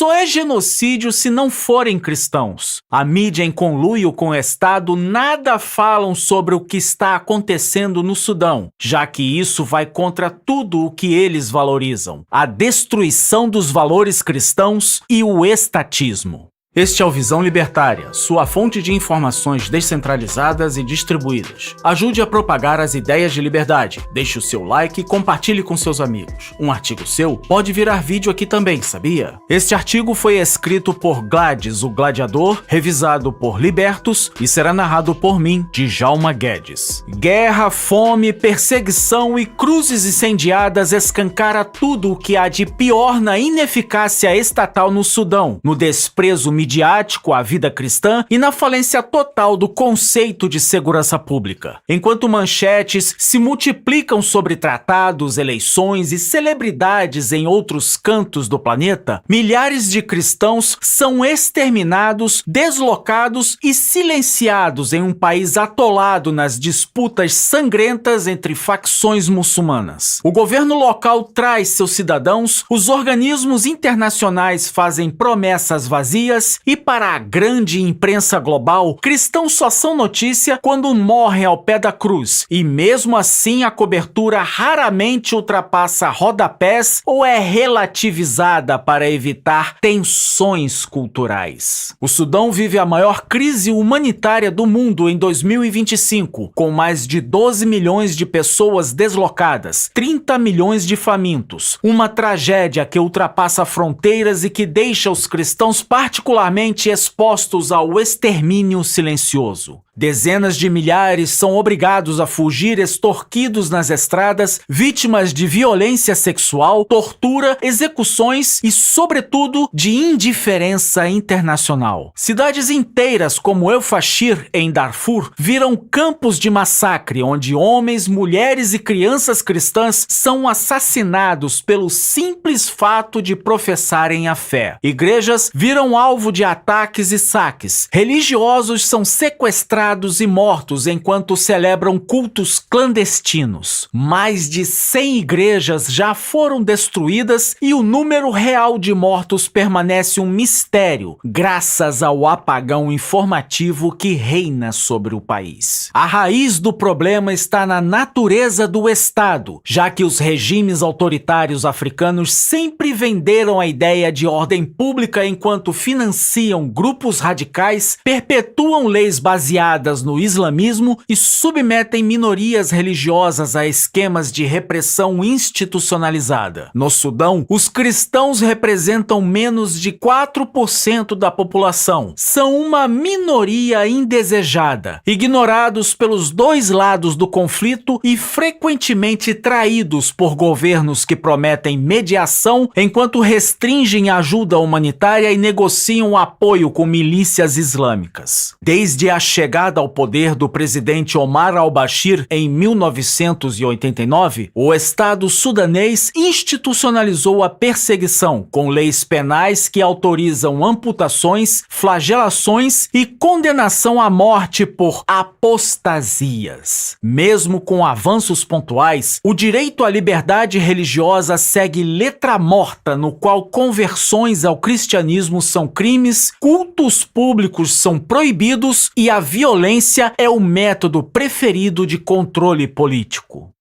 só é genocídio se não forem cristãos. A mídia, em conluio com o Estado, nada falam sobre o que está acontecendo no Sudão, já que isso vai contra tudo o que eles valorizam: a destruição dos valores cristãos e o estatismo. Este é o Visão Libertária, sua fonte de informações descentralizadas e distribuídas. Ajude a propagar as ideias de liberdade. Deixe o seu like e compartilhe com seus amigos. Um artigo seu pode virar vídeo aqui também, sabia? Este artigo foi escrito por Gladys, o Gladiador, revisado por Libertus e será narrado por mim, Djalma Guedes. Guerra, fome, perseguição e cruzes incendiadas escancara tudo o que há de pior na ineficácia estatal no Sudão, no desprezo midiático à vida cristã e na falência total do conceito de segurança pública. Enquanto manchetes se multiplicam sobre tratados, eleições e celebridades em outros cantos do planeta, milhares de cristãos são exterminados, deslocados e silenciados em um país atolado nas disputas sangrentas entre facções muçulmanas. O governo local traz seus cidadãos, os organismos internacionais fazem promessas vazias e, para a grande imprensa global, cristãos só são notícia quando morrem ao pé da cruz, e mesmo assim a cobertura raramente ultrapassa rodapés ou é relativizada para evitar tensões culturais. O Sudão vive a maior crise humanitária do mundo em 2025, com mais de 12 milhões de pessoas deslocadas, 30 milhões de famintos, uma tragédia que ultrapassa fronteiras e que deixa os cristãos particularmente expostos ao extermínio silencioso. Dezenas de milhares são obrigados a fugir extorquidos nas estradas, vítimas de violência sexual, tortura, execuções e, sobretudo, de indiferença internacional. Cidades inteiras como El Fasher, em Darfur, viram campos de massacre onde homens, mulheres e crianças cristãs são assassinados pelo simples fato de professarem a fé. Igrejas viram alvo de ataques e saques. Religiosos são sequestrados e mortos enquanto celebram cultos clandestinos. Mais de 100 igrejas já foram destruídas e o número real de mortos permanece um mistério, graças ao apagão informativo que reina sobre o país. A raiz do problema está na natureza do Estado, já que os regimes autoritários africanos sempre venderam a ideia de ordem pública enquanto financiam grupos radicais, perpetuam leis baseadas no islamismo e submetem minorias religiosas a esquemas de repressão institucionalizada. No Sudão, os cristãos representam menos de 4% da população. São uma minoria indesejada, ignorados pelos dois lados do conflito e frequentemente traídos por governos que prometem mediação enquanto restringem a ajuda humanitária e negociam apoio com milícias islâmicas. Desde a chegada ao poder do presidente Omar al-Bashir em 1989, o Estado sudanês institucionalizou a perseguição, com leis penais que autorizam amputações, flagelações e condenação à morte por apostasias. Mesmo com avanços pontuais, o direito à liberdade religiosa segue letra morta, no qual conversões ao cristianismo são crimes, cultos públicos são proibidos e a violência é o método preferido de controle político.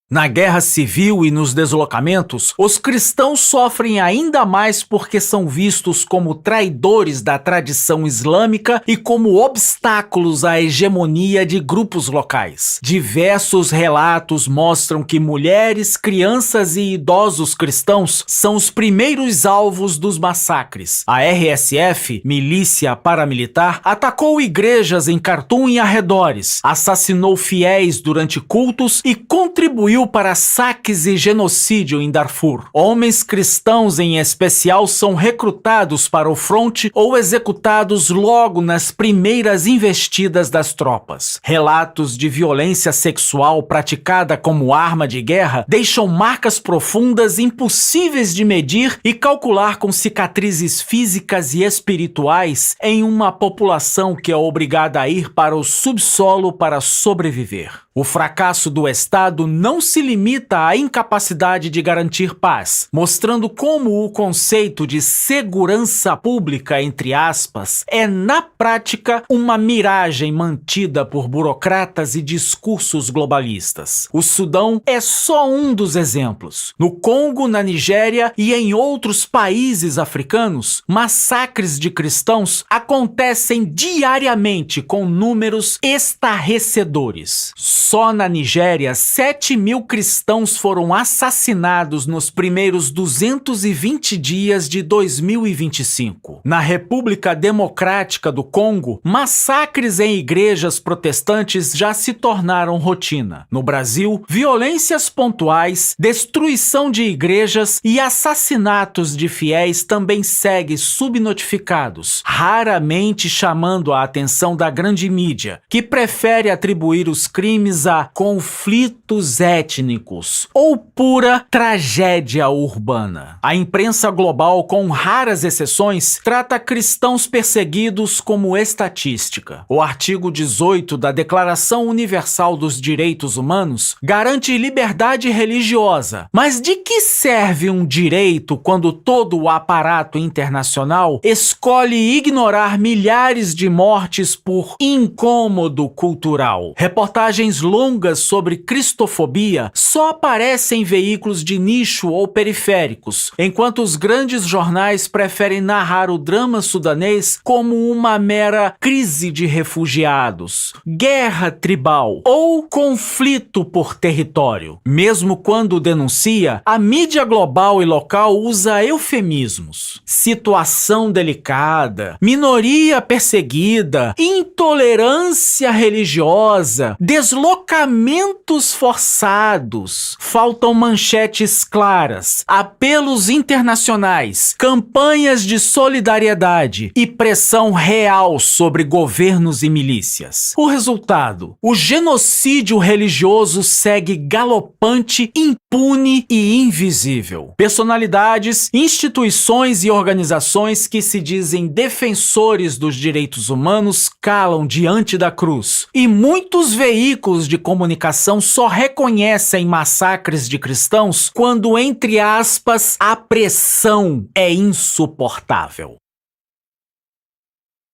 Na guerra civil e nos deslocamentos, os cristãos sofrem ainda mais porque são vistos como traidores da tradição islâmica e como obstáculos à hegemonia de grupos locais. Diversos relatos mostram que mulheres, crianças e idosos cristãos são os primeiros alvos dos massacres. A RSF, milícia paramilitar, atacou igrejas em Khartoum e arredores, assassinou fiéis durante cultos e contribuiu para saques e genocídio em Darfur. Homens cristãos, em especial, são recrutados para o fronte ou executados logo nas primeiras investidas das tropas. Relatos de violência sexual praticada como arma de guerra deixam marcas profundas impossíveis de medir e calcular com cicatrizes físicas e espirituais em uma população que é obrigada a ir para o subsolo para sobreviver. O fracasso do Estado não se limita à incapacidade de garantir paz, mostrando como o conceito de segurança pública, entre aspas, é na prática uma miragem mantida por burocratas e discursos globalistas. O Sudão é só um dos exemplos. No Congo, na Nigéria e em outros países africanos, massacres de cristãos acontecem diariamente com números estarrecedores. Só na Nigéria, 7.000 cristãos foram assassinados nos primeiros 220 dias de 2025. Na República Democrática do Congo, massacres em igrejas protestantes já se tornaram rotina. No Brasil, violências pontuais, destruição de igrejas e assassinatos de fiéis também seguem subnotificados, raramente chamando a atenção da grande mídia, que prefere atribuir os crimes a conflitos étnicos ou pura tragédia urbana. A imprensa global, com raras exceções, trata cristãos perseguidos como estatística. O artigo 18 da Declaração Universal dos Direitos Humanos garante liberdade religiosa. Mas de que serve um direito quando todo o aparato internacional escolhe ignorar milhares de mortes por incômodo cultural? Reportagens longas sobre cristofobia só aparecem em veículos de nicho ou periféricos, enquanto os grandes jornais preferem narrar o drama sudanês como uma mera crise de refugiados, guerra tribal ou conflito por território. Mesmo quando denuncia, a mídia global e local usa eufemismos: situação delicada, minoria perseguida, intolerância religiosa, deslocamentos forçados. Faltam manchetes claras, apelos internacionais, campanhas de solidariedade e pressão real sobre governos e milícias. O resultado: o genocídio religioso segue galopante, impune e invisível. Personalidades, instituições e organizações que se dizem defensores dos direitos humanos calam diante da cruz. E muitos veículos de comunicação só reconhecem massacres de cristãos quando, entre aspas, a pressão é insuportável.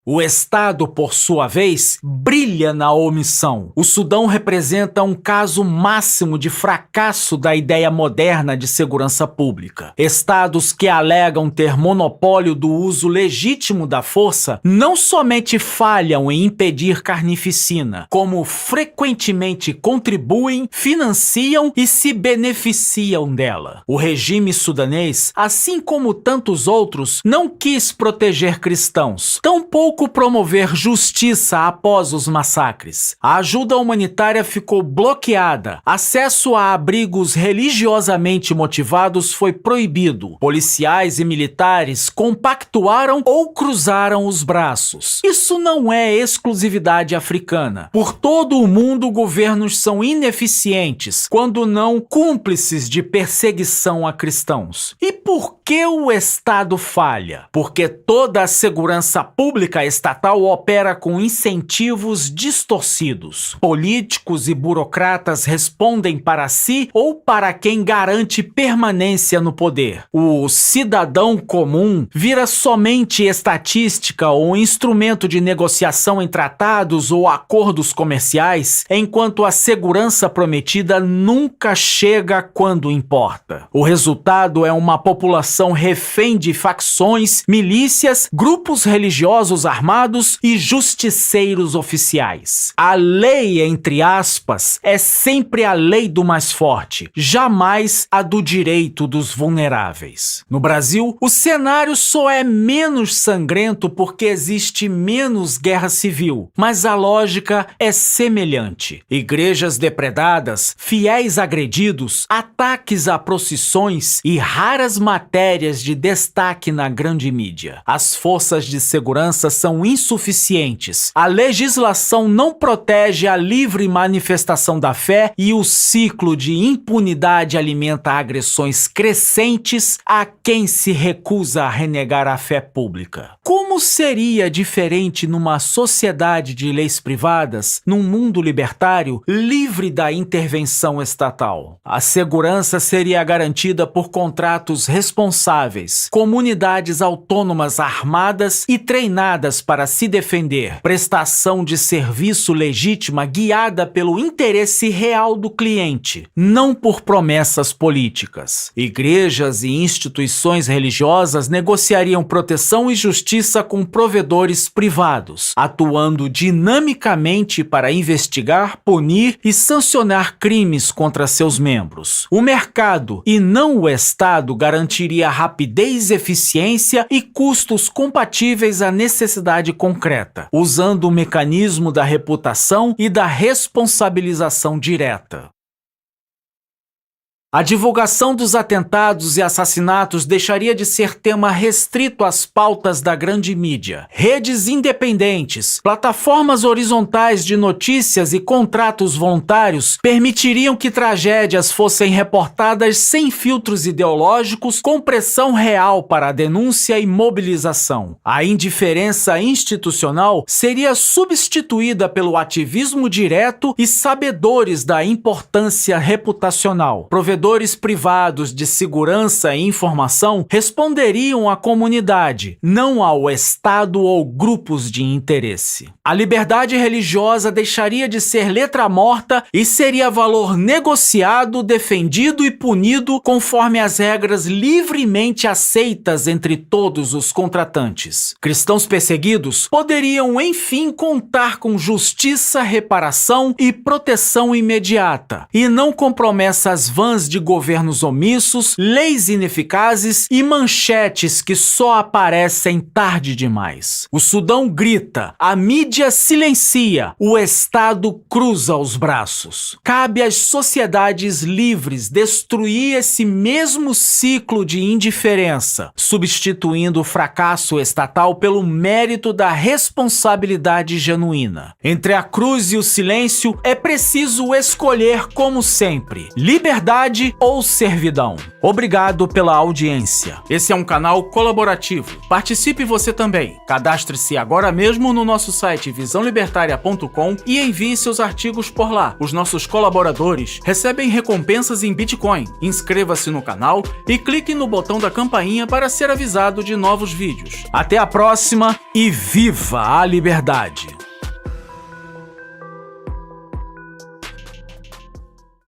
O Estado, por sua vez, brilha na omissão. O Sudão representa um caso máximo de fracasso da ideia moderna de segurança pública. Estados que alegam ter monopólio do uso legítimo da força não somente falham em impedir carnificina, como frequentemente contribuem, financiam e se beneficiam dela. O regime sudanês, assim como tantos outros, não quis proteger cristãos, tampouco promover justiça após os massacres. A ajuda humanitária ficou bloqueada. Acesso a abrigos religiosamente motivados foi proibido. Policiais e militares compactuaram ou cruzaram os braços. Isso não é exclusividade africana. Por todo o mundo, governos são ineficientes, quando não cúmplices de perseguição a cristãos. E por que o Estado falha? Porque toda a segurança pública estatal opera com incentivos distorcidos. Políticos e burocratas respondem para si ou para quem garante permanência no poder. O cidadão comum vira somente estatística ou instrumento de negociação em tratados ou acordos comerciais, enquanto a segurança prometida nunca chega quando importa. O resultado é uma população refém de facções, milícias, grupos religiosos armados e justiceiros oficiais. A lei, entre aspas, é sempre a lei do mais forte, jamais a do direito dos vulneráveis. No Brasil, o cenário só é menos sangrento porque existe menos guerra civil, mas a lógica é semelhante. Igrejas depredadas, fiéis agredidos, ataques a procissões e raras matérias matérias de destaque na grande mídia. As forças de segurança são insuficientes. A legislação não protege a livre manifestação da fé e o ciclo de impunidade alimenta agressões crescentes a quem se recusa a renegar a fé pública. Como seria diferente numa sociedade de leis privadas, num mundo libertário, livre da intervenção estatal? A segurança seria garantida por contratos responsáveis, comunidades autônomas armadas e treinadas para se defender, prestação de serviço legítima guiada pelo interesse real do cliente, não por promessas políticas. Igrejas e instituições religiosas negociariam proteção e justiça com provedores privados, atuando dinamicamente para investigar, punir e sancionar crimes contra seus membros. O mercado, e não o Estado, garantiria rapidez, eficiência e custos compatíveis à necessidade concreta, usando o mecanismo da reputação e da responsabilização direta. A divulgação dos atentados e assassinatos deixaria de ser tema restrito às pautas da grande mídia. Redes independentes, plataformas horizontais de notícias e contratos voluntários permitiriam que tragédias fossem reportadas sem filtros ideológicos, com pressão real para a denúncia e mobilização. A indiferença institucional seria substituída pelo ativismo direto e sabedores da importância reputacional. Provedores privados de segurança e informação responderiam à comunidade, não ao Estado ou grupos de interesse. A liberdade religiosa deixaria de ser letra morta e seria valor negociado, defendido e punido conforme as regras livremente aceitas entre todos os contratantes. Cristãos perseguidos poderiam, enfim, contar com justiça, reparação e proteção imediata, e não com promessas vãs de governos omissos, leis ineficazes e manchetes que só aparecem tarde demais. O Sudão grita, a mídia silencia, o Estado cruza os braços. Cabe às sociedades livres destruir esse mesmo ciclo de indiferença, substituindo o fracasso estatal pelo mérito da responsabilidade genuína. Entre a cruz e o silêncio, é preciso escolher, como sempre, liberdade ou servidão. Obrigado pela audiência. Esse é um canal colaborativo. Participe você também. Cadastre-se agora mesmo no nosso site visãolibertaria.com e envie seus artigos por lá. Os nossos colaboradores recebem recompensas em Bitcoin. Inscreva-se no canal e clique no botão da campainha para ser avisado de novos vídeos. Até a próxima e viva a liberdade!